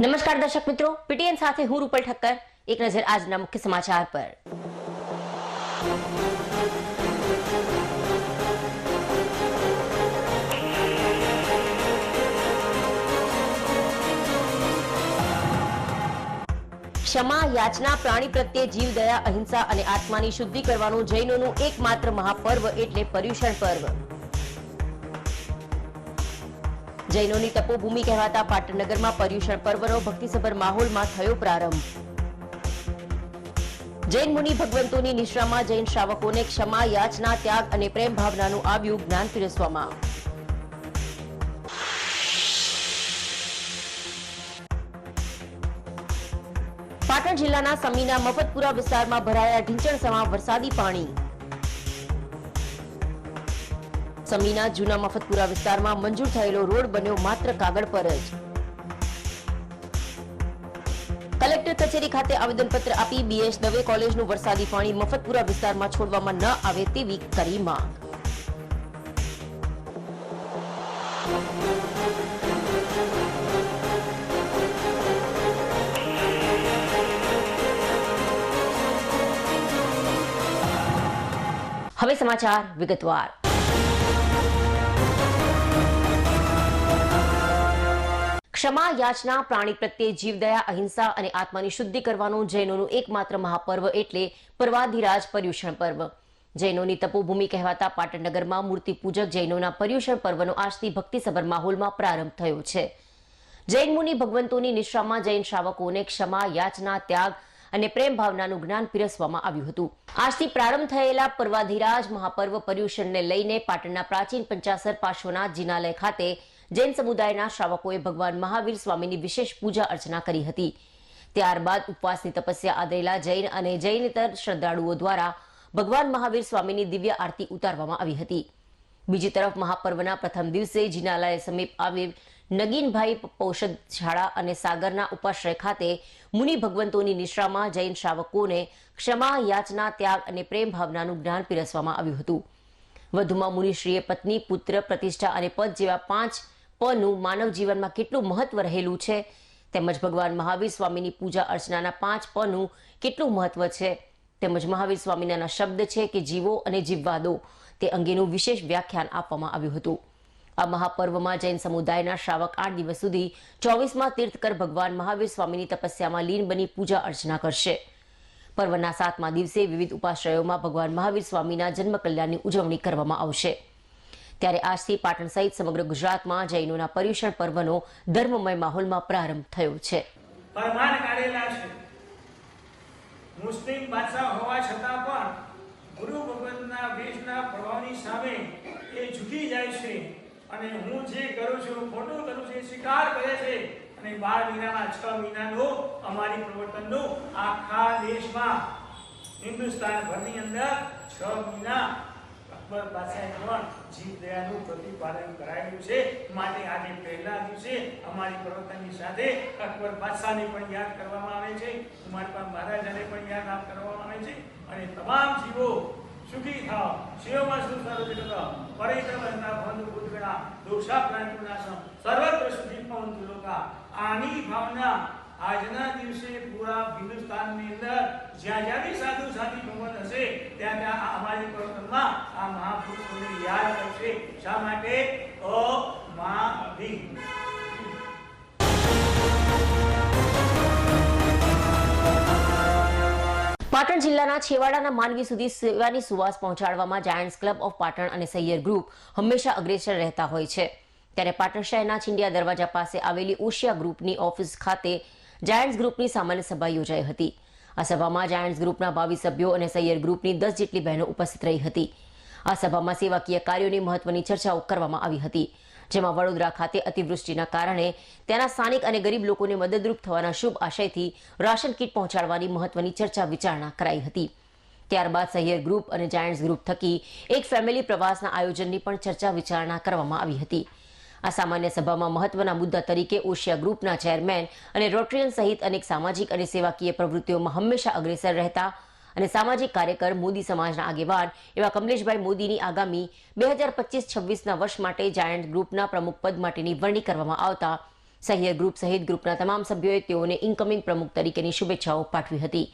નમસ્કાર દર્શક મિત્રો, પીટીએન સાથે હું રૂપલ ઠક્કર। એક નજર આજના મુખ્ય સમાચાર પર। ક્ષમા, યાચના, પ્રાણી પ્રત્યે જીવ દયા, અહિંસા અને આત્માની શુદ્ધિ કરવાનું જૈનોનું એકમાત્ર મહાપર્વ એટલે પર્યુષણ પર્વ। જૈનોની તપોભૂમિ કહેવાતા પાટણ નગરમાં પર્યુષણ પર્વનો ભક્તિસભર માહોલમાં થયો પ્રારંભ। જૈન મુનિ ભગવંતોની નિશ્રામાં જૈન શ્રાવકોને ક્ષમા, યાચના, ત્યાગ અને પ્રેમ ભાવનાનું આવ્યું જ્ઞાન પીરસવામાં। પાટણ જિલ્લાના સમીના મફતપુરા વિસ્તારમાં ભરાયા ઢીંચણસમા વરસાદી પાણી। સમીના જૂના મફતપુરા વિસ્તારમાં મંજૂર થયેલો રોડ બન્યો માત્ર કાગળ પર જ। કલેક્ટર કચેરી ખાતે આવેદનપત્ર આપી બીએસ દવે કોલેજનું વરસાદી પાણી મફતપુરા વિસ્તારમાં છોડવામાં ન આવે તેવી કરી માંગ। હવે સમાચાર વિગતવાર। ક્ષમા, યાચના, પ્રાણી પ્રત્યે જીવદયા, અહિંસા અને આત્માની શુદ્ધિ કરવાનું જૈનોનું એકમાત્ર મહાપર્વ એટલે પર્વાધિરાજ પર્યુષણ પર્વ। જૈનોની તપોભૂમિ કહેવાતા પાટણ નગરમાં મૂર્તિ પૂજક જૈનોના પર્યુષણ પર્વનો આજથી ભક્તિસભર માહોલમાં પ્રારંભ થયો છે। જૈન મુનિ ભગવંતોની નિશ્રામાં જૈન શ્રાવકોને ક્ષમા, યાચના, ત્યાગ અને પ્રેમ ભાવનાનું જ્ઞાન પીરસવામાં આવ્યું હતું। આજથી પ્રારંભ થયેલા પર્વાધિરાજ મહાપર્વ પર્યુષણને લઈને પાટણના પ્રાચીન પંચાસર પાર્શ્વનાથ જિનાલય ખાતે જૈન સમુદાયના શ્રાવકોએ ભગવાન મહાવીર સ્વામીની વિશેષ પૂજા અર્ચના કરી હતી। ત્યારબાદ ઉપવાસની તપસ્યા આદરેલા જૈન અને જૈનેતર શ્રદ્ધાળુઓ દ્વારા ભગવાન મહાવીર સ્વામીની દિવ્ય આરતી ઉતારવામાં આવી હતી। બીજી તરફ મહાપર્વના પ્રથમ દિવસે જિનાલય સમીપ આવેલ નગીનભાઈ પૌષદ શાળા અને સાગરના ઉપાશ્રય ખાતે મુનિ ભગવંતોની નિશ્રામાં જૈન શ્રાવકોને ક્ષમા, યાચના, ત્યાગ અને પ્રેમ ભાવનાનું જ્ઞાન પીરસવામાં આવ્યું હતું। વધુમાં મુનિશ્રીએ પત્ની, પુત્ર, પ્રતિષ્ઠા અને પદ જેવા 5 પનું માનવ જીવનમાં કેટલું મહત્વ રહેલું છે તેમજ ભગવાન મહાવીર સ્વામીની પૂજા અર્ચનાના 5 પનું કેટલું મહત્વ છે તેમજ મહાવીર સ્વામીના શબ્દ છે કે જીવો અને જીવવા દો તે અંગેનું વિશેષ વ્યાખ્યાન આપવામાં આવ્યું હતું। આ મહાપર્વમાં જૈન સમુદાયના શ્રાવક 8 દિવસ સુધી 24માં તીર્થકર ભગવાન મહાવીર સ્વામીની તપસ્યામાં લીન બની પૂજા અર્ચના કરશે। પર્વના 7મા દિવસે વિવિધ ઉપાશ્રયોમાં ભગવાન મહાવીર સ્વામીના જન્મ કલ્યાણની ઉજવણી કરવામાં આવશે। ત્યારે આજથી પાટણ સહિત સમગ્ર ગુજરાતમાં જૈનોના પર્યુષણ પર્વનો ધર્મમય માહોલમાં પ્રારંભ થયો છે। ફરમાન કાઢેલા છે મુસ્લિમ બાદશાહ હોવા છતાં પણ ગુરુ ભગવંતના વેશના પ્રભાવની સામે એ ઝૂકી જાય છે અને હું જે કરું છું ખોટું કરું છું એ સ્વીકાર કરે છે અને 12 મહિનાના 6 મહિનાનો અમારી પ્રવર્તનનો આખા દેશમાં હિન્દુસ્તાન ભરની અંદર 6 મહિના અકબર બાદશાહે પણ જીવદયાનું પ્રતિપાદન કરાયેલું છે। માટે આજે પહેલા દિવસે અમારી પ્રવર્તનની સાથે અકબર બાદશાહને પણ યાદ કરવામાં આવે છે, ઉમારપા મહારાજાને પણ યાદ કરવામાં આવે છે અને તમામ જીવો સુખી થાવ, શિવમાં સુખ સર્વજગત પરિક્રમણના બંધુ બુદ્ધગણા દોષા પ્રાંતુનાશમ સર્વત્ર સુખી ભવંતુ લોકા। આની ભાવના આજના દિવસે પૂરા હિન્દુસ્તાનની અંદર જ્યાં જ્યાં સાધુ સાધી ભગવાન હશે ત્યાં ત્યાં અમારી પ્રવર્તનમાં આ મહાપુરુષોને યાદ કરશે। શા માટે? પાટણ જિલ્લાના છેવાડાના માનવી સુધી સેવાની સુવાસ પહોંચાડવામાં જાયન્ટ્સ ક્લબ ઓફ પાટણ અને સૈયર ગ્રુપ હંમેશા અગ્રેસર રહેતા હોય છે। ત્યારે પાટણ શહેરના ચિંડિયા દરવાજા પાસે આવેલી ઓશિયા ગ્રુપની ઓફિસ ખાતે જાયન્ટ્સ ગ્રુપની સામાન્ય સભા યોજાઈ હતી। આ સભામાં જાયન્ટ્સ ગ્રુપના 22 સભ્યો અને સૈયર ગ્રુપની 10 જેટલી બહેનો ઉપસ્થિત રહી હતી। આ સભામાં સેવાકીય કાર્યોની મહત્વની ચર્ચાઓ કરવામાં આવી હતી, જેમાં વડોદરા ખાતે અતિવૃષ્ટિના કારણે ત્યાંના સ્થાનિક અને ગરીબ લોકોને મદદરૂપ થવાના શુભ આશયથી રાશન કીટ પહોંચાડવાની મહત્વની ચર્ચા વિચારણા કરાઈ હતી। ત્યારબાદ સૈયર ગ્રુપ અને જાયન્ટ્સ ગ્રુપ થકી એક ફેમિલી પ્રવાસના આયોજનની પણ ચર્ચા વિચારણા કરવામાં આવી હતી। આ સામાન્ય સભામાં મહત્વના મુદ્દા તરીકે ઓશિયા ગ્રુપના ચેરમેન અને રોટરીયન સહિત અનેક સામાજિક અને સેવાકીય પ્રવૃત્તિઓમાં હંમેશા અગ્રેસર રહેતા અને સામાજિક કાર્યકર મોદી સમાજના આગેવાન એવા કમલેશભાઈ મોદીની આગામી 2025-26ના વર્ષ માટે જાયન્ટ ગ્રુપના પ્રમુખ પદ માટેની વરણી કરવામાં આવતા સહ્ય ગ્રુપ સહિત ગ્રુપના તમામ સભ્યોએ તેઓને ઇન્કમિંગ પ્રમુખ તરીકેની શુભેચ્છાઓ પાઠવી હતી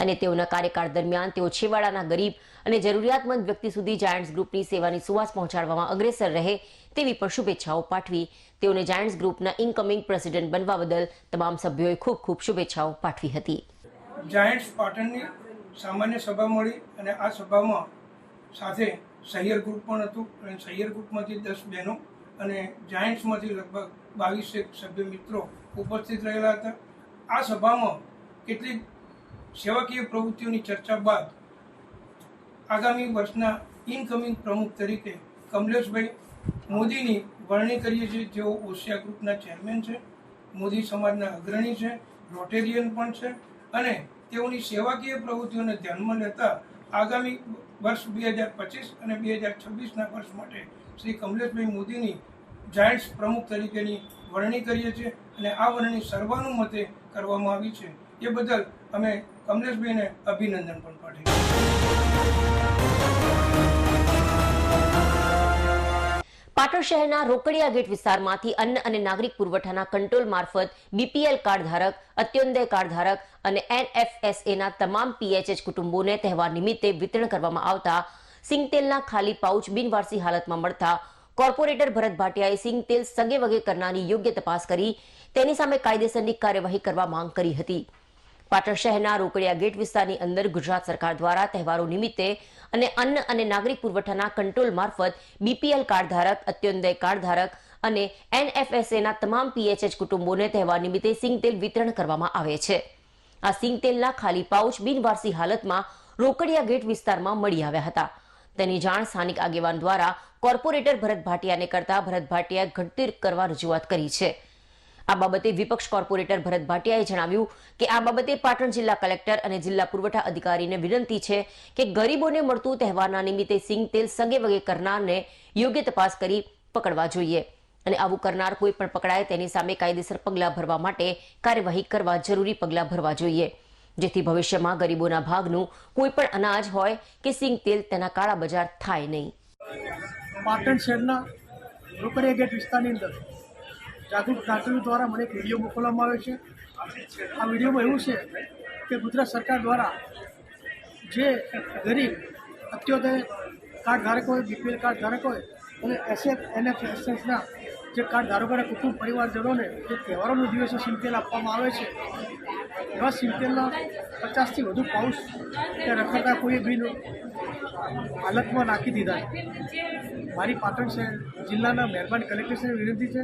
અને તેઓના કાર્યકાળ દરમિયાન તેઓ છેવાડાના ગરીબ અને જરૂરિયાતમંદ વ્યક્તિ સુધી જાયન્ટ્સ ગ્રુપની સેવાની સુવાસ પહોંચાડવામાં અગ્રેસર રહે તેવી પણ શુભેચ્છાઓ પાઠવી તેઓને જાયન્ટ્સ ગ્રુપના ઇન્કમિંગ પ્રેસિડેન્ટ બનવા બદલ તમામ સભ્યોએ ખૂબ ખૂબ શુભેચ્છાઓ પાઠવી હતી. જાયન્ટ્સ પાટણની સામાન્ય સભા મળી અને આ સભામાં સાથે સહ્યર ગ્રુપ પણ હતું અને સહ્યર ગ્રુપમાંથી 10 બહેનો અને જાયન્ટ્સમાંથી લગભગ 22 સભ્ય મિત્રો ઉપસ્થિત રહેલા હતા. આ સભામાં કેટલીક સેવાકીય પ્રવૃત્તિઓની ચર્ચા બાદ આગામી વર્ષના ઇનકમિંગ પ્રમુખ તરીકે કમલેશભાઈ મોદીની વરણી કરીએ છીએ, જેઓ ઓશિયા ગ્રુપના ચેરમેન છે, મોદી સમાજના અગ્રણી છે, રોટેરિયન પણ છે અને તેઓની સેવાકીય પ્રવૃત્તિઓને ધ્યાનમાં લેતા આગામી વર્ષ 2025 અને 2026ના વર્ષ માટે શ્રી કમલેશભાઈ મોદીની જાયન્ટ્સ પ્રમુખ તરીકેની વરણી કરીએ છીએ અને આ વરણી સર્વાનુમતે કરવામાં આવી છે. એ બદલ અમે કમલેશભાઈને અભિનંદન પણ પાઠવીએ. પાટણ શહેરના રોકડિયા ગેટ વિસ્તારમાંથી અન્ન અને નાગરિક પુરવઠાના કંટ્રોલ મારફત બીપીએલ કાર્ડ ધારક, અત્યોદય કાર્ડ ધારક અને NFSAના તમામ PHH કુટુંબોને તહેવાર નિમિત્તે વિતરણ કરવામાં આવતા સિંગતેલના ખાલી પાઉચ બિનવારસી હાલતમાં મળતા કોર્પોરેટર ભરત ભાટિયાએ સિંગતેલ સગે વગે કરનારની યોગ્ય તપાસ કરી તેની સામે કાયદેસરની કાર્યવાહી કરવા માંગ કરી હતી. પાટણ શહેરના રોકડિયા ગેટ વિસ્તારની અંદર ગુજરાત સરકાર દ્વારા તહેવારો નિમિત્તે અને અન્ન અને નાગરિક પુરવઠાના કંટ્રોલ મારફત બીપીએલ કાર્ડ ધારક, અત્યોદય કાર્ડ ધારક અને NFSAના તમામ PHH કુટુંબોને તહેવાર નિમિત્તે સિંગતેલ વિતરણ કરવામાં આવે છે. આ સિંગતેલના ખાલી પાઉચ બિનવારસી હાલતમાં રોકડિયા ગેટ વિસ્તારમાં મળી આવ્યા હતા. તેની જાણ સ્થાનિક આગેવાન દ્વારા કોર્પોરેટર ભરત ભાટિયાને કરતા ભરત ભાટિયાએ ઘડતર કરવા રજૂઆત કરી છે. આ બાબતે વિપક્ષ કોર્પોરેટર ભરત ભાટિયાએ જણાવ્યું કે આ બાબતે પાટણ જિલ્લા કલેક્ટર અને જિલ્લા પુરવઠા અધિકારીને વિનંતી છે કે ગરીબોને મળતું તહેવારના નિમિત્તે સિંગતેલ સગે વગે કરનારને યોગ્ય તપાસ કરી પકડવા જોઈએ અને આવું કરનાર કોઈ પણ પકડાય તેની સામે કાયદેસર પગલાં ભરવા માટે કાર્યવાહી કરવા જરૂરી પગલાં ભરવા જોઈએ, જેથી ભવિષ્યમાં ગરીબોના ભાગનું કોઈ પણ અનાજ હોય કે સિંગતેલ તેના કાળા બજાર થાય નહીં. પાટણ શહેરના રોકડિયા ગેટ વિસ્તારની અંદર જાગૃત નાગરિકો દ્વારા મને એક વિડીયો મોકલવામાં આવ્યો છે. આ વિડીયોમાં એવું છે કે ગુજરાત સરકાર દ્વારા જે ગરીબ અત્યોદય કાર્ડ ધારક હોય, બીપીએલ કાર્ડ ધારક હોય અને NFSના જે કાર્ડ ધારકોના કુટુંબ પરિવારજનોને જે તહેવારોના દિવસે સિંગતેલ આપવામાં આવે છે, એવા સિંગતેલના 50થી વધુ પાઉચ તે રખડતા કોઈ બિન હાલતમાં નાખી દીધા. મારી પાટણ શહેર જિલ્લાના મહેરબાન કલેક્ટરશ્રીને વિનંતી છે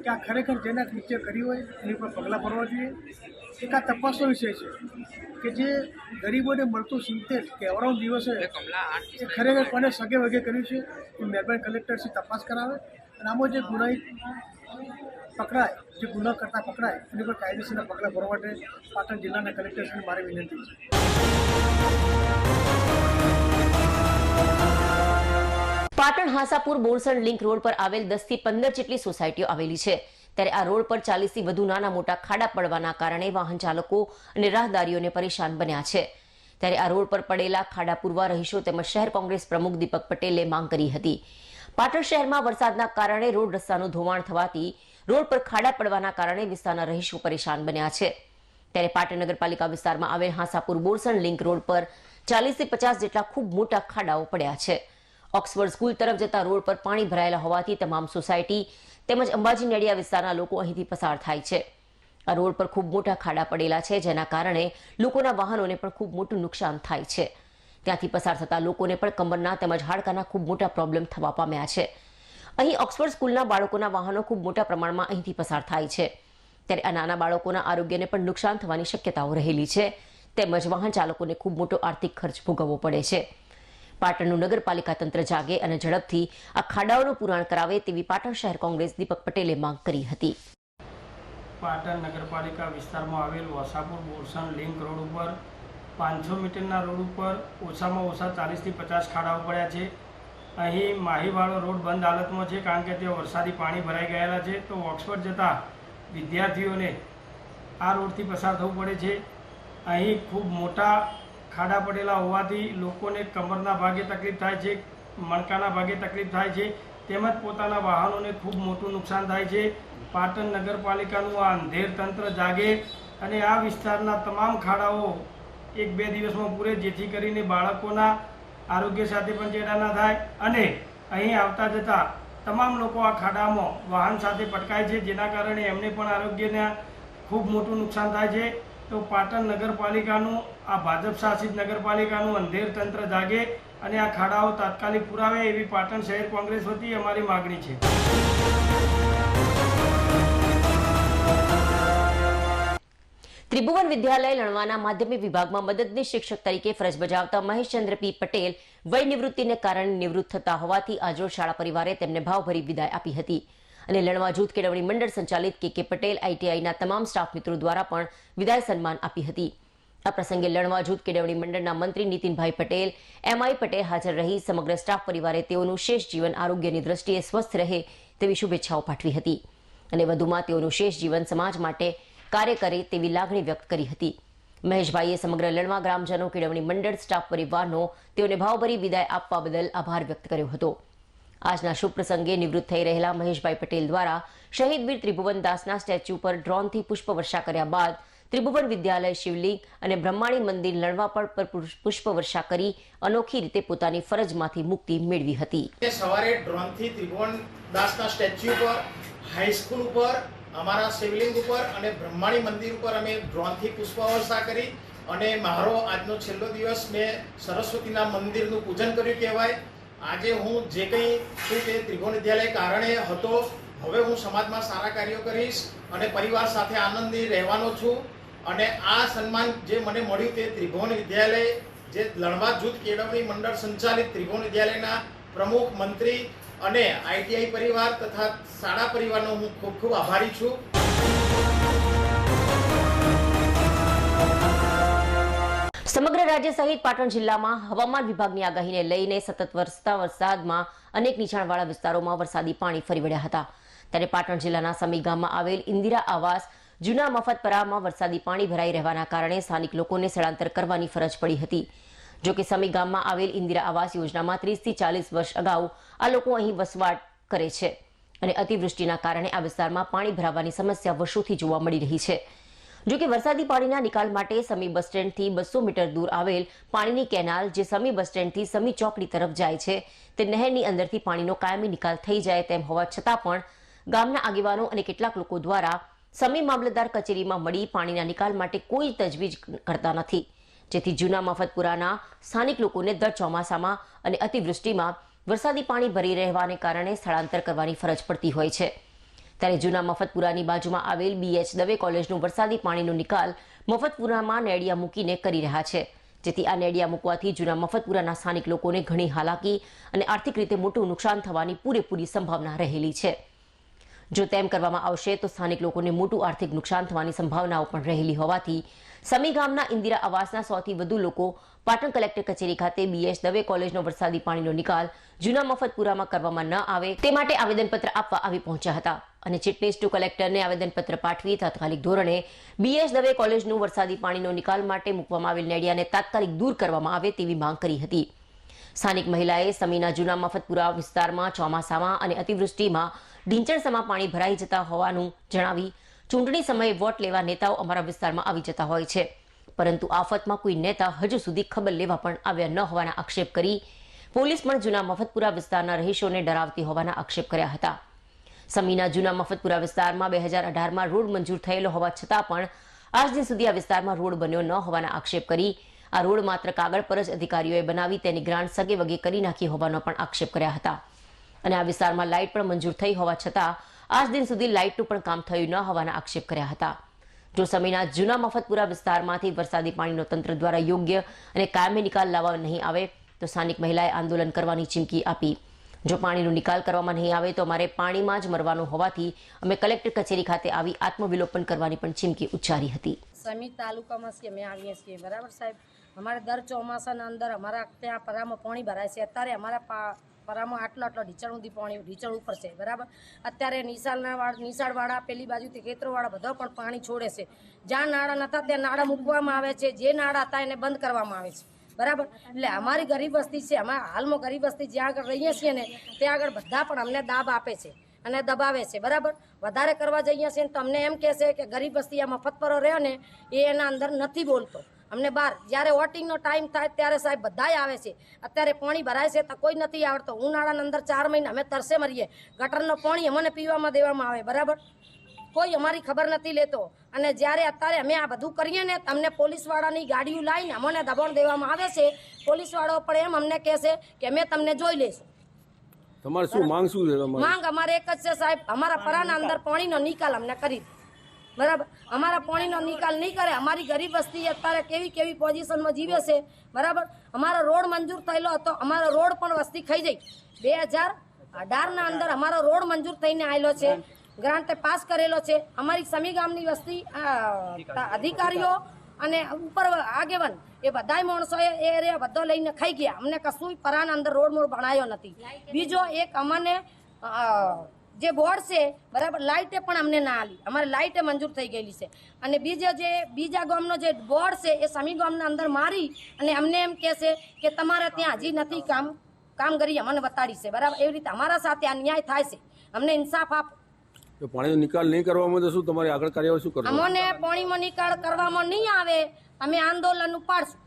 કે આ ખરેખર જેના નીચે કર્યું હોય એની પર પગલાં ભરવા જોઈએ. એક આ તપાસનો વિષય છે કે જે ગરીબોને મળતું સિંગતેલ તહેવારોના દિવસે એ ખરેખર કોને સગે વગે કર્યું છે એ મહેરબાન કલેક્ટરશ્રી તપાસ કરાવે અને આમાં જે ગુનાહિત પકડાય, જે ગુના કરતા પકડાય એની પર કાયદેસરના પગલાં ભરવા માટે પાટણ જિલ્લાના કલેક્ટરશ્રીને મારી વિનંતી છે. પાટણ હાંસાપુર બોરસણ લિંક રોડ પર આવેલ 10 થી 15 જેટલી સોસાયટીઓ આવેલી છે, ત્યારે આ રોડ પર 40 થી વધુ નાના મોટા ખાડા પડવાના કારણે વાહન ચાલકો અને રાહદારીઓને પરેશાન બન્યા છે. ત્યારે આ રોડ પર પડેલા ખાડા પૂરવા રહીશો તેમજ શહેર કોંગ્રેસ પ્રમુખ દીપક પટેલે માંગ કરી હતી. પાટણ શહેરમાં વરસાદના કારણે રોડ રસ્તાનું ધોવાણ થવાથી રોડ પર ખાડા પડવાના કારણે વિસ્તારના રહીશો પરેશાન બન્યા છે. ત્યારે પાટણ નગરપાલિકા વિસ્તારમાં આવેલ હાંસાપુર બોરસણ લિંક રોડ પર 40 થી 50 જેટલા ખૂબ મોટા ખાડાઓ પડ્યા છે. ઓક્સફર્ડ સ્કૂલ તરફ જતા રોડ પર પાણી ભરાયેલા હોવાથી તમામ સોસાયટી તેમજ અંબાજી નડિયા વિસ્તારના લોકો અહીંથી પસાર થાય છે. આ રોડ પર ખૂબ મોટા ખાડા પડેલા છે, જેના કારણે લોકોના વાહનોને પણ ખૂબ મોટું નુકસાન થાય છે. ત્યાંથી પસાર થતા લોકોને પણ કમરના તેમજ હાડકાના ખૂબ મોટા પ્રોબ્લેમ થવા પામ્યા છે. અહીં ઓક્સફર્ડ સ્કૂલના બાળકોના વાહનો ખૂબ મોટા પ્રમાણમાં અહીંથી પસાર થાય છે, ત્યારે આ નાના બાળકોના આરોગ્યને પણ નુકસાન થવાની શક્યતાઓ રહેલી છે, તેમજ વાહન ચાલકોને ખૂબ મોટો આર્થિક ખર્ચ ભોગવવો પડે છે. પાટણનું નગરપાલિકા તંત્ર જાગે અને ઝડપથી આ ખાડાઓનું પુરાણ કરાવે તેવી પાટણ શહેર કોંગ્રેસ દીપક પટેલે માંગ કરી હતી. પાટણ નગરપાલિકા વિસ્તારમાં આવેલ વસાપુર બોરસણ લિંક રોડ ઉપર 500 મીટરના રોડ ઉપર ઓછામાં ઓછા 40 થી 50 ખાડાઓ પડ્યા છે. અહીં માહીવાળો રોડ બંધ હાલતમાં છે, કારણ કે ત્યાં વરસાદી પાણી ભરાઈ ગયેલા છે. તો ઓક્સફર્ડ જતા વિદ્યાર્થીઓને આ રોડથી પસાર થવું પડે છે. અહીં ખૂબ મોટા ખાડા પડેલા હોવાથી લોકોને કમરના ભાગે તકલીફ થાય છે, મણકાના ભાગે તકલીફ થાય છે, તેમજ પોતાના વાહનોને ખૂબ મોટું નુકસાન થાય છે. પાટણ નગરપાલિકાનું આ અંધેર તંત્ર જાગે અને આ વિસ્તારના તમામ ખાડાઓ 1-2 દિવસમાં પૂરે, જેથી કરીને બાળકોના આરોગ્ય સાથે પણ ચેડા ના થાય અને અહીં આવતા જતા તમામ લોકો આ ખાડામાં વાહન સાથે પટકાય છે, જેના કારણે એમને પણ આરોગ્યને ખૂબ મોટું નુકસાન થાય છે. તો પાટણ નગરપાલિકાનું આ ભાજપ શાસિત નગરપાલિકાનું અંધેર તંત્ર જાગે અને આ ખાડાઓ તાત્કાલિક પુરાવે એવી પાટણ શહેર કોંગ્રેસ વતી અમારી માગણી છે. ત્રિભુવન વિદ્યાલય લણવાના માધ્યમિક વિભાગમાં મદદનીશ શિક્ષક તરીકે ફરજ બજાવતા મહેશચંદ્ર પી પટેલ વય નિવૃત્તિને કારણે નિવૃત્ત થતા હોવાથી આજરોજ શાળા પરિવારે તેમને ભાવભરી વિદાય આપી હતી અને લણવા જૂથ કેળવણી મંડળ સંચાલિત કે પટેલ આઈટીઆઈના તમામ સ્ટાફ મિત્રો દ્વારા પણ વિદાય સન્માન આપી હતી. આ પ્રસંગે લણવા જૂથ કેળવણી મંડળના મંત્રી નીતિનભાઈ પટેલ, એમઆઈ પટેલ હાજર રહી સમગ્ર સ્ટાફ પરિવારે તેઓનું શેષ જીવન આરોગ્યની દ્રષ્ટિએ સ્વસ્થ રહે તેવી શુભેચ્છાઓ પાઠવી હતી અને વધુમાં તેઓનું શેષ જીવન સમાજ માટે કાર્ય કરે તેવી લાગણી વ્યક્ત કરી હતી. મહેશભાઈએ સમગ્ર લણવા ગ્રામજનો કેળવણી મંડળ સ્ટાફ પરિવારનો તેઓને ભાવભરી વિદાય આપવા બદલ આભાર વ્યક્ત કર્યો હતો. આજના શુભ પ્રસંગે નિવૃત્ત થઈ રહેલા મહેશભાઈ પટેલ દ્વારા શહીદ વીર ત્રિભુવન દાસના સ્ટેચ્યુ પર ડ્રોનથી પુષ્પવર્ષા કર્યા બાદ ત્રિભુવન વિદ્યાલય શિવલિંગ અને બ્રહ્માણી મંદિર લણવા પર પુષ્પવર્ષા કરી અનોખી રીતે પોતાની ફરજમાંથી મુક્તિ મેળવી હતી. સવારે ડ્રોનથી ત્રિભુવન દાસના સ્ટેચ્યુ પર, હાઈસ્કૂલ ઉપર, અમારા શિવલિંગ ઉપર અને બ્રહ્માણી મંદિર ઉપર અમે ડ્રોનથી પુષ્પવર્ષા કરી અને મારો આજનો છેલ્લો દિવસ મેં સરસ્વતીના મંદિરનું પૂજન કર્યું કહેવાય. આજે હું જે કંઈ છું તે ત્રિભુવન વિદ્યાલય કારણે હતો. હવે હું સમાજમાં સારા કાર્યો કરીશ અને પરિવાર સાથે આનંદી રહેવાનો છું અને આ સન્માન જે મને મળ્યું તે ત્રિભુવન વિદ્યાલય જે લણવા જૂથ કેળવણી મંડળ સંચાલિત ત્રિભુવન વિદ્યાલયના પ્રમુખ, મંત્રી અને આઈટીઆઈ પરિવાર તથા શાળા પરિવારનો હું ખૂબ ખૂબ આભારી છું. સમગ્ર રાજ્ય સહિત પાટણ જિલ્લામાં હવામાન વિભાગની આગાહીને લઈને સતત વરસતા વરસાદમાં અનેક નીચાણવાળા વિસ્તારોમાં વરસાદી પાણી ફરી વળ્યા હતા. ત્યારે પાટણ જિલ્લાના સમી ગામમાં આવેલ ઇન્દિરા આવાસ જૂના મફતપરામાં વરસાદી પાણી ભરાઈ રહેવાના કારણે સ્થાનિક લોકોને સ્થળાંતર કરવાની ફરજ પડી હતી. જોકે સમી ગામમાં આવેલ ઇન્દિરા આવાસ યોજનામાં 30 થી 40 વર્ષ અગાઉ આ લોકો અહીં વસવાટ કરે છે અને અતિવૃષ્ટિના કારણે આ વિસ્તારમાં પાણી ભરાવાની સમસ્યા વર્ષોથી જોવા મળી રહી છે. જોકે વરસાદી પાણીના નિકાલ માટે સમી બસ સ્ટેન્ડથી 200 મીટર દૂર આવેલ પાણીની કેનાલ જે સમી બસ સ્ટેન્ડથી સમી ચોકડી તરફ જાય છે તે નહેરની અંદરથી પાણીનો કાયમી નિકાલ થઈ જાય તેમ હોવા છતાં પણ ગામના આગેવાનો અને કેટલાક લોકો દ્વારા સમી મામલતદાર કચેરીમાં મળી પાણીના નિકાલ માટે કોઈ તજવીજ કરતા નથી, જેથી જૂના મફતપુરાના સ્થાનિક લોકોને દર ચોમાસામાં અને અતિવૃષ્ટિમાં વરસાદી પાણી ભરી રહેવાને કારણે સ્થળાંતર કરવાની ફરજ પડતી હોય છે. ત્યારે જૂના મફતપુરાની બાજુમાં આવેલ BH દવે કોલેજનું વરસાદી પાણીનો નિકાલ મફતપુરામાં નેડિયા મૂકીને કરી રહ્યા છે, જેથી આ નેડિયા મૂકવાથી જૂના મફતપુરાના સ્થાનિક લોકોને ઘણી હાલાકી અને આર્થિક રીતે મોટું નુકસાન થવાની પૂરેપૂરી સંભાવના રહેલી છે. જો તેમ કરવામાં આવશે તો સ્થાનિક લોકોને મોટું આર્થિક નુકસાન થવાની સંભાવનાઓ પણ રહેલી હોવાથી સમી ગામના ઇન્દિરા આવાસના 100 થી વધુ લોકો પાટણ કલેક્ટર કચેરી ખાતે BH દવે કોલેજનો વરસાદી પાણીનો નિકાલ જૂના મફતપુરામાં કરવામાં ન આવે તે માટે આવેદનપત્ર આપવા આવી પહોંચ્યા હતા અને ચીટનીસ ટુ કલેક્ટરને આવેદનપત્ર પાઠવી તાત્કાલિક ધોરણે BH દવે કોલેજનું વરસાદી પાણીનો નિકાલ માટે મૂકવામાં આવેલ નેડિયાને તાત્કાલિક દૂર કરવામાં આવે તેવી માંગ કરી હતી. સ્થાનિક મહિલાએ સમીના જૂના મફતપુરા વિસ્તારમાં ચોમાસામાં અને અતિવૃષ્ટિમાં ઢીંચણસમાં પાણી ભરાઈ જતા હોવાનું જણાવી ચૂંટણી સમયે વોટ લેવા નેતાઓ અમારા વિસ્તારમાં આવી જતા હોય છે, પરંતુ આફતમાં કોઈ નેતા હજુ સુધી ખબર લેવા પણ આવ્યા ન હોવાના આક્ષેપ કરી પોલીસ પણ જૂના મફતપુરા વિસ્તારના રહીશોને ડરાવતી હોવાના આક્ષેપ કર્યા હતા. સમીના જૂના મફતપુરા વિસ્તારમાં 2018માં રોડ મંજૂર થયેલો હોવા છતાં પણ આજ દિન સુધી આ વિસ્તારમાં રોડ બન્યો ન હોવાના આક્ષેપ કરી આ રોડ માત્ર કાગળ પર જ અધિકારીઓએ બનાવી તેની ગ્રાન્ટ સગે વગે કરી નાખી હોવાનો પણ આક્ષેપ કર્યા હતા અને આ વિસ્તારમાં લાઇટ પણ મંજૂર થઈ હોવા છતાં આજ દિન સુધી લાઇટનું પણ કામ થયું ન હોવાના આક્ષેપ કર્યા હતા. જો સમીના જૂના મફતપુરા વિસ્તારમાંથી વરસાદી પાણીનો તંત્ર દ્વારા યોગ્ય અને કાયમી નિકાલ લાવવા નહીં આવે તો સ્થાનિક મહિલાએ આંદોલન કરવાની ચીમકી આપી. જો પાણીનો નિકાલ કરવામાં નહીં આવે તો અમારે પાણીમાં જ મરવાનું હોવાથી અમે કલેક્ટર કચેરી ખાતે આવી આત્મવિલોપન કરવાની પણ ચીમકી ઉચ્ચારી હતી. સમી તાલુકામાં છીએ અમે આવીએ છીએ, બરાબર સાહેબ. અમારે દર ચોમાસાના અંદર અમારા ત્યાં પરામાં પાણી ભરાય છે. અત્યારે અમારા પરામાં આટલો ઢીચણ સુધી પાણી ઢીચણ ઉપર છે, બરાબર. અત્યારે નિશાળવાળા પેલી બાજુથી ખેતરોવાળા બધા પણ પાણી છોડે છે. જ્યાં નાળા નતા ત્યાં નાળા મૂકવામાં આવે છે, જે નાળા હતા એને બંધ કરવામાં આવે છે, બરાબર. એટલે અમારી ગરીબ વસ્તી છે, અમારા હાલમાં ગરીબ વસ્તી જ્યાં આગળ રહીએ છીએ ને ત્યાં આગળ બધા પણ અમને દાબ આપે છે, અને દબાવે છે બરાબર. વધારે કરવા જઈએ છીએ તો અમને એમ કહેશે કે ગરીબ વસ્તી આ મફત પર રહ્યો ને એ એના અંદર નથી બોલતો. અમને બહાર જ્યારે વોટિંગનો ટાઈમ થાય ત્યારે સાહેબ બધાય આવે છે. અત્યારે પાણી ભરાય છે તો કોઈ નથી આવડતો. ઉનાળાના અંદર 4 મહિના અમે તરસે મરીએ. ગટરનો પાણી અમને પીવામાં દેવામાં આવે બરાબર. કોઈ અમારી ખબર નથી લેતો. અને જ્યારે અત્યારે અમે આ બધું કરીએ ને તમને પોલીસવાળાની ગાડીઓ લાવીને અમને દબાણ દેવામાં આવે છે. પોલીસવાળાઓ પણ એમ અમને કહેશે કે અમે તમને જોઈ લઈશું. તમારે શું માંગ શું છે? માંગ અમારે એક જ છે સાહેબ, અમારા પરાના અંદર પાણીનો નિકાલ અમને કરી બરાબર. અમારા પાણીનો નિકાલ નહીં કરે. અમારી ગરીબ વસ્તી અત્યારે કેવી પોઝિશનમાં જીવે છે બરાબર. અમારો રોડ મંજૂર થયેલો હતો, અમારો રોડ પણ વસ્તી ખાઈ જઈ. 2018ના અંદર અમારો રોડ મંજૂર થઈને આવેલો છે, ગ્રાન્ટે પાસ કરેલો છે. અમારી સમી ગામની વસ્તી અધિકારીઓ અને ઉપર આગેવાન એ બધાય માણસોએ એ એરિયા બધો લઈને ખાઈ ગયા. અમને કશું પરાના અંદર રોડ બનાવ્યો નથી. બીજો એક અમને જે બોર્ડ છે બરાબર, લાઇટે પણ અમને ના આલી. અમારે લાઇટે મંજૂર થઈ ગયેલી છે. અને બીજા ગામનો જે બોર્ડ છે એ સમી ગામના અંદર મારી અને અમને એમ કહે છે કે તમારે ત્યાં હજી નથી કામગીરી અમને બતાડી છે બરાબર. એવી રીતે અમારા સાથે અન્યાય થાય છે. અમને ઇન્સાફ આપો. પાણીનો નિકાલ નહીં કરવામાં તો શું તમારી આગળ કાર્યવાહી શું કરવાની? અમને પાણીમાં નિકાલ કરવામાં નહીં આવે અમે આંદોલન ઉપાડશું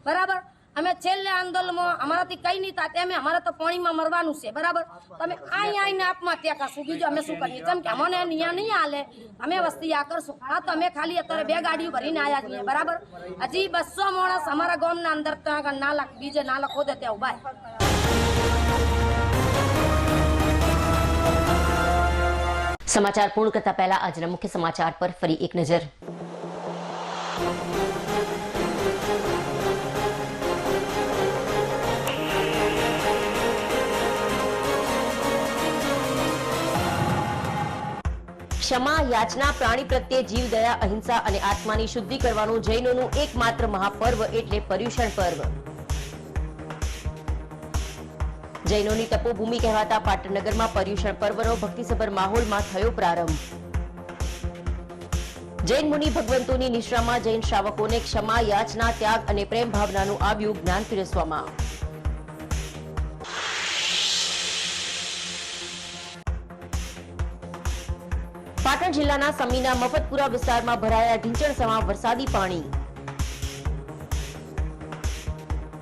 બરાબર. અમે છેલ્લે આંદોલનમાં અમારાથી કઈ નહીં થાય અમે અમારે તો પાણીમાં મરવાનું છે બરાબર. તમે આવીને આત્મહત્યા કરશું. બીજું અમે શું કરીએ? જેમ કે અમને નિયા નહીં હાલે અમે વસ્તી આ કરશું. હા તો અમે ખાલી અત્યારે 2 ગાડીઓ ભરીને આવ્યા છીએ બરાબર. હજી 200 માણસ અમારા ગામના અંદર બીજે નાલા ખોદે ત્યાં ઉભા. સમાચાર પૂર્ણ કરતા પહેલા આજના મુખ્ય સમાચાર પર ફરી એક નજર. ક્ષમા, યાચના, પ્રાણી પ્રત્યે જીવ દયા, અહિંસા અને આત્માની શુદ્ધિ કરવાનું જૈનોનું એકમાત્ર મહાપર્વ એટલે પર્યુષણ પર્વ. જૈનોની તપોભૂમિ કહેવાતા પાટણનગરમાં પર્યુષણ પર્વનો ભક્તિસભર માહોલમાં થયો પ્રારંભ. જૈન મુનિ ભગવંતોની નિશ્રામાં જૈન શ્રાવકોને ક્ષમા, યાચના, ત્યાગ અને પ્રેમ ભાવનાનું આવ્યું જ્ઞાન પીરસવામાં. પાટણ જિલ્લાના સમીના મફતપુરા વિસ્તારમાં ભરાયા ઢીંચણસમા વરસાદી પાણી.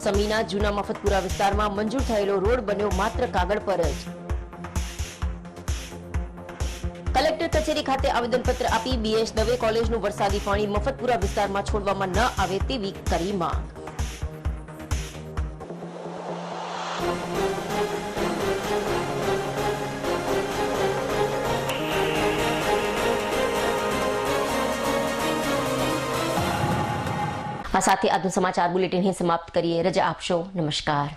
સમીના જૂના મફતપુરા વિસ્તારમાં મંજૂર થયેલો રોડ બન્યો માત્ર કાગળ પર જ. કલેક્ટર કચેરી ખાતે આવેદનપત્ર આપી BS દવે કોલેજનું વરસાદી પાણી મફતપુરા વિસ્તારમાં છોડવામાં ન આવે તેવી કરી માંગ. આ સાથે આજનું સમાચાર બુલેટિન સમાપ્ત કરીએ. રજા આપશો. નમસ્કાર.